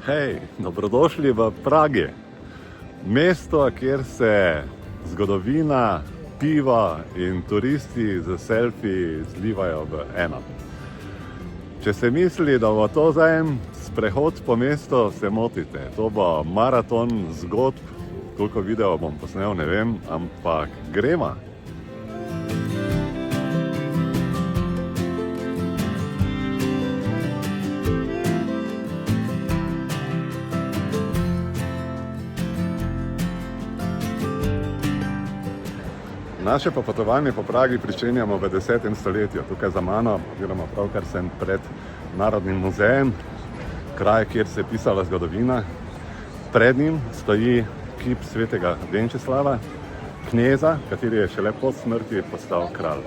Hej, dobrodošli v Pragi, mesto, kjer se zgodovina, pivo in turisti z selfiji zlivajo v eno. Če ste mislili, da bo to zdaj sprehod po mestu, se motite. To bo maraton zgodb, koliko videov bom posnel, ne vem, ampak gremo. Naše popotovanje po Pragi pričenjamo v 10. stoletju. Tukaj za mano, oziroma pravkar sem pred Narodnim muzejem, kraj, kjer se je pisala zgodovina. Pred njim stoji kip svetega Venčeslava, kneza, kateri je šele po smrti postal kralj.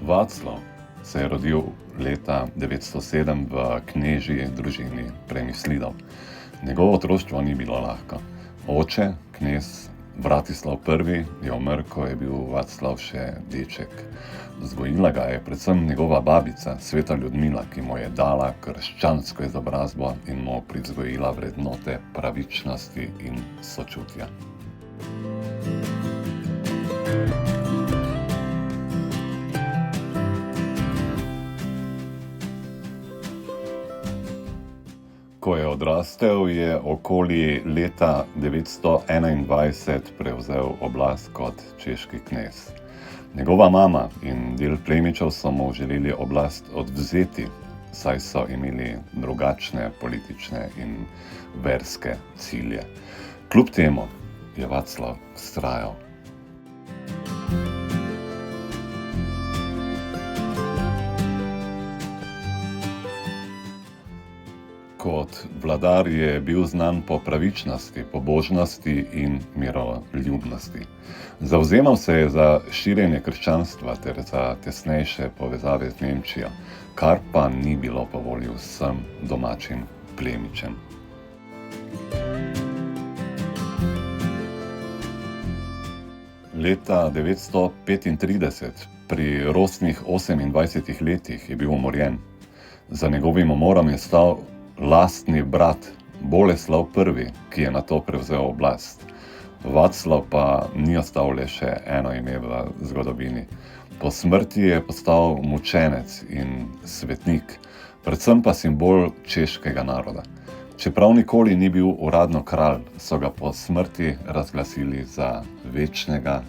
Vaclav se je rodil leta 907 v knežji družini Premislidov. Njegovo otroštvo ni bilo lahko. Oče, knez Vratislav I, je umrl, ko je bil Vaclav še deček. Vzgojila ga je predvsem njegova babica, sveta Ljudmila, ki mu je dala krščansko izobrazbo in mu privzgojila vrednote pravičnosti in sočutja. Ko je odrastel, je okoli leta 921 prevzel oblast kot češki knez. Njegova mama in del plemičev so mu želeli oblast odvzeti, saj so imeli drugačne politične in verske cilje. Kljub temu je Vaclav vztrajal. Kot vladar je bil znan po pravičnosti, pobožnosti in miroljubnosti. Zavzemal se je za širjenje krščanstva ter za tesnejše povezave z Nemčijo, kar pa ni bilo po volji vsem domačim plemičem. Leta 935, pri rosnih 28 letih, je bil umorjen. Za njegovim umorom je stal lastni brat Boleslav I, ki je nato prevzel oblast. Vaclav pa ni ostal le še eno ime v zgodovini. Po smrti je postal mučenec in svetnik, predvsem pa simbol češkega naroda. Čeprav nikoli ni bil uradno kralj, so ga po smrti razglasili za večnega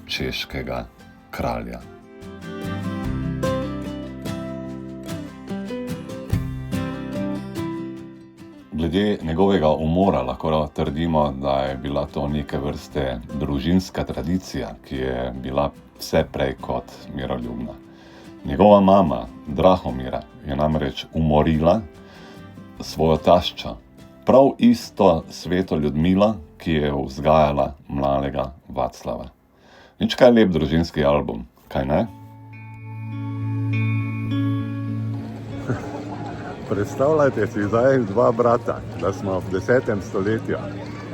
češkega kralja. Glede njegovega umora lahko trdimo, da je bila to neke vrste družinska tradicija, ki je bila vse prej kot miroljubna. Njegova mama, Drahomira, je namreč umorila svojo taščo, prav isto sveto Ljudmila, ki je vzgajala mladega Vaclava. Nič kaj lep družinski album, kaj ne? Predstavljajte si zdaj dva brata, da smo v 10. stoletju.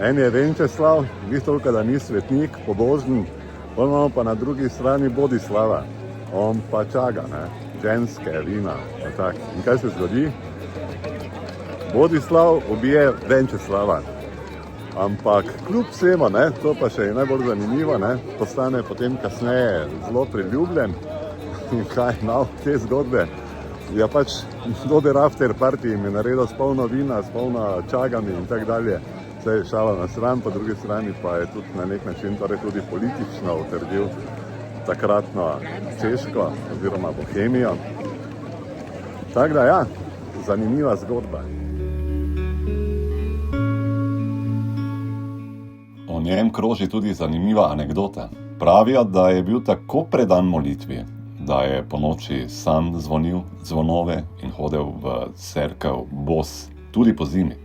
En je Venčeslav, ni toliko, da ni svetnik, pobožen, on imamo pa na drugi strani Bodislava. On pa čaga, ženske, vina, tak. In kaj se zgodi? Bodislav ubije Venčeslava. Ampak kljub vsemu, to pa še je najbolj zanimivo, postane potem kasneje zelo priljubljen. In kaj te zgodbe? Ja, pač dober after party jim je naredil s polno vina, s polno čagami in tak dalje. Vse je šala na stran, po drugi strani pa je tudi na nek način tudi politično utrdil takratno Češko oziroma Bohemijo. Tako da ja, zanimiva zgodba. O njem kroži tudi zanimiva anekdota. Pravijo, da je bil tako predan molitvi, da je po noči sam zvonil zvonove in hodil v cerkev bos, tudi po zimi.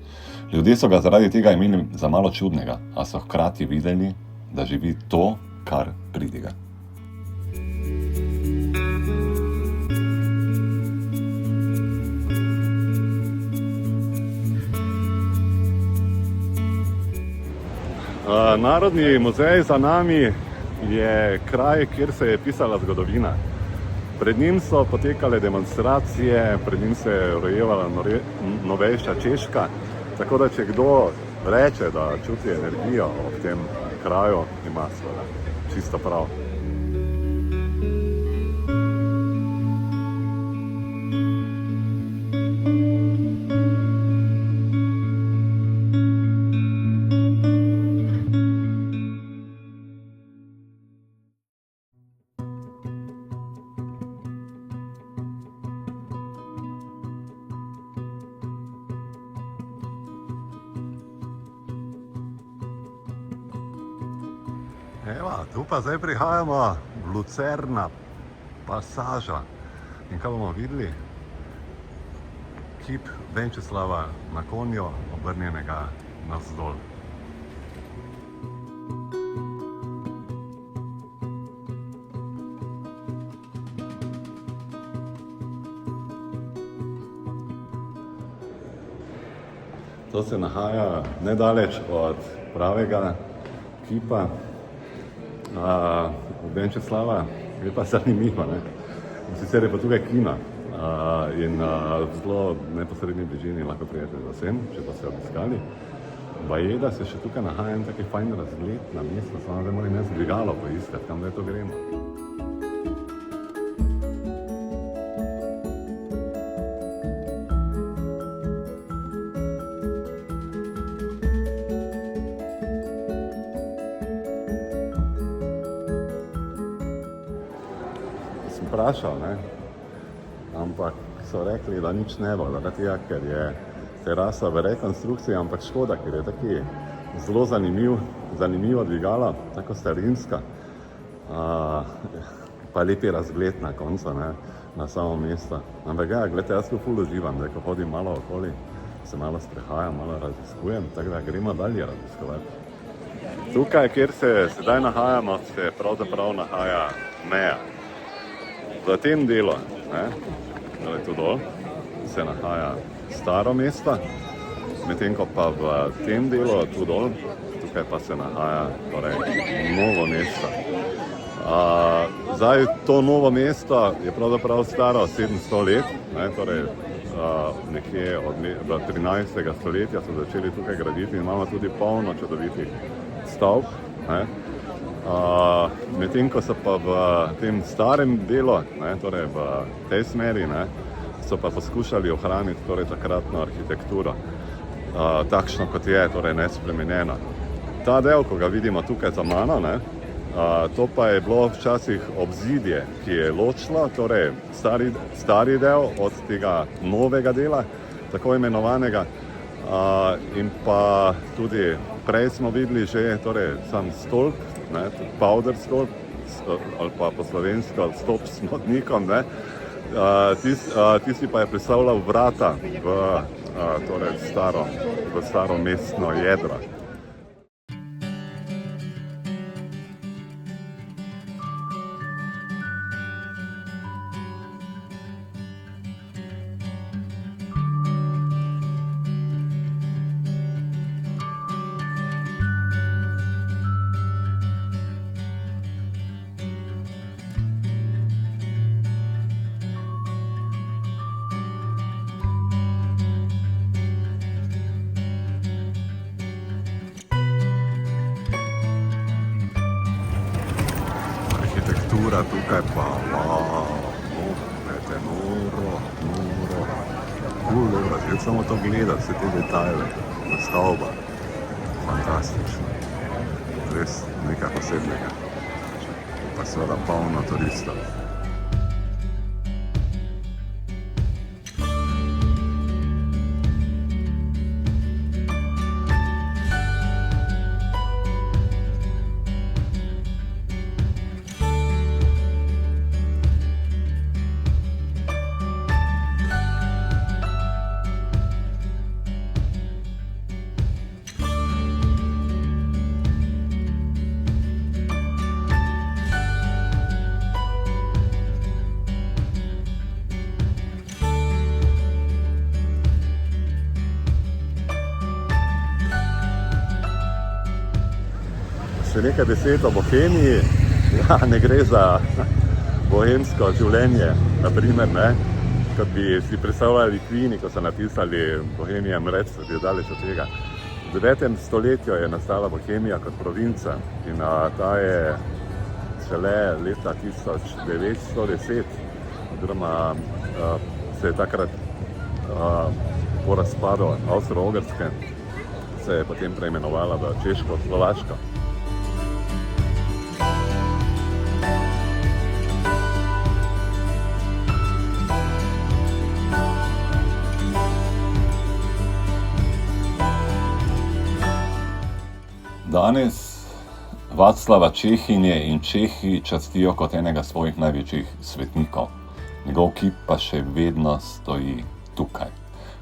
Ljudje so ga zaradi tega imeli za malo čudnega, a so hkrati videli, da živi to, kar pridiga. Narodni muzej za nami, je kraj, kjer se je pisala zgodovina. Pred njim so potekale demonstracije, pred njim se je rojevala novejša Češka, tako da če kdo reče, da čuti energijo ob tem kraju, ima seveda čisto prav. Evo, tu pa zdaj prihajamo v Lucerna pasaža. In kaj bomo videli? Kip Venčeslava na konju, obrnjenega navzdol. To se nahaja nedaleč od pravega kipa Venčeslava, je pa zanimivo, ne? Sicer je pa tukaj kina in v zelo neposredni bližini lahko prijete za sem, če pa se obiskali. Baje, da se še tukaj nahaja en taki fajn razgled na mesto, samo da moram jaz dvigalo poiskati, kam da je to gremo. Vprašal, ne? Ampak so rekli, da nič ne bo, zaradi tega, ker je terasa v rekonstrukciji, ampak škoda, ker je taki zelo zanimivo dvigalo, tako starinska, pa lepi razgled na koncu, ne? Na samo mesto. Ampak ja, gledajte, jaz to ful uživam, da ko hodim malo okoli, se malo sprehajam, malo raziskujem, tako da gremo dalje raziskovati. Tukaj, kjer se sedaj nahajamo, se pravzaprav nahaja meja. V tem delu, tu dol, se nahaja staro mesto, medtem ko pa v tem delu, tu dol, tukaj pa se nahaja torej novo mesto. Zdaj, to novo mesto je pravzaprav staro 700 let, torej nekje od 13. stoletja so začeli tukaj graditi in imamo tudi polno čudovitih stavb. Medtem ko so pa v tem starem delu, torej v tej smeri, so pa poskušali ohraniti torej takratno arhitekturo, takšno kot je, torej nespremenjeno. Ta del, ko ga vidimo tukaj za mano, to pa je bilo včasih obzidje, ki je ločilo, torej stari del od tega novega dela, tako imenovanega, in pa tudi prej smo videli že torej sam stolp, powder stolp, ali pa po slovensko stolp s smodnikom, tisti pa je predstavljal vrata v staro mestno jedro. Tukaj pa, gledajte, noro, zdaj samo to gledati, vse te detajle, stavba, fantastično, res nekaj posebnega, pa seveda polno turistov. Še nekaj besed o Bohemiji. Ja, ne gre za bohemsko življenje, naprimer, ne? Kot bi si predstavljali Queeni, ko so napisali Bohemian Rhapsody, daleč od tega. V 9. stoletju je nastala Bohemija kot provinca in ta je šele leta 1910, oziroma se je takrat po razpadu Avstro-Ogrske se je potem preimenovala v Češko-Slovaško. Danes Vaclava Čehinje in Čehi častijo kot enega svojih največjih svetnikov. Njegov kip pa še vedno stoji tukaj,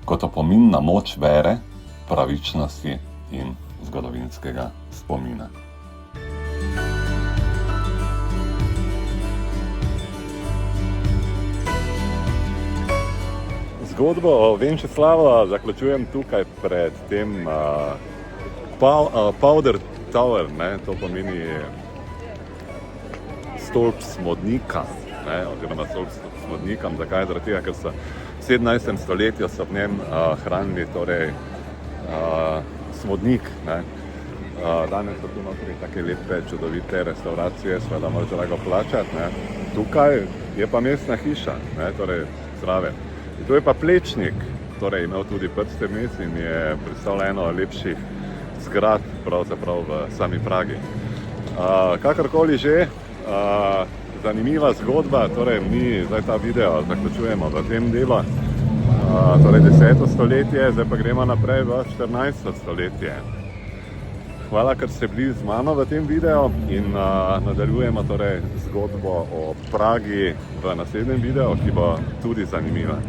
kot opomin na moč vere, pravičnosti in zgodovinskega spomina. Zgodbo o Venčeslavu zaključujem tukaj pred tem Powder Tower, ne? To pomeni stolp smodnika, ne? Oziroma stolp smodnikom. Zakaj? Zaradi tega, ker so v 17. stoletju so v njem hranili torej smodnik, ne? Danes so tu notri take lepe, čudovite restauracije, seveda moraš drago plačati, ne? Tukaj je pa mestna hiša, ne? Torej zraven. In tu je pa Plečnik, torej imel tudi prste vmes in je predstavljal eno lepših zgrad pravzaprav v sami Pragi. Kakorkoli že, zanimiva zgodba, torej mi zdaj ta video zaključujemo v tem delu, torej 10. stoletje, zdaj pa gremo naprej v 14. stoletje. Hvala, ker ste bili z mano v tem videu in nadaljujemo torej zgodbo o Pragi v naslednjem videu, ki bo tudi zanimiva.